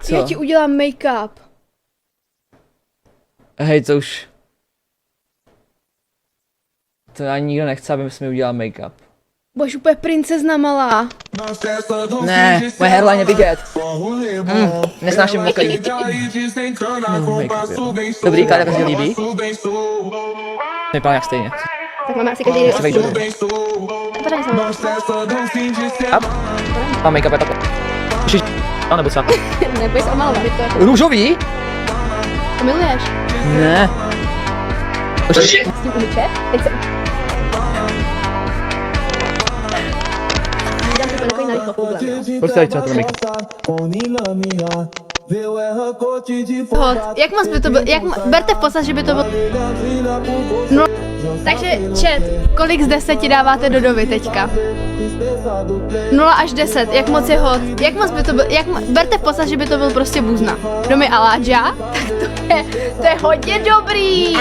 Co? Já ti udělám make-up. Hej, to už... To ani nikdo nechce, aby mi udělal make-up. Budeš úplně princezna malá. Ne, moje hairline je vidět. Nesnáším mokrý. Dobrý, Klára, to se líbí? Vypadá jak stejně. Tak máme asi každý Se vejdu. Pořádně jsem. A make-up je takhle. Ježiš, nebo co? Neboj se omalovat, to Růžový? to miluješ. Ne. S tím umíče? Teď se... Dám to takový na rychlo problém. Prostě tady třeba to make-up. Jak moc by to bylo, berte v podstatě, že by to bylo... No, takže chat, kolik z 10 dáváte Dodovi teďka? 0 až 10, jak moc je hot, jak moc by to bylo, berte v podstatě, že by to byl prostě buzna. Domy Aladža, tak to je hodně dobrý.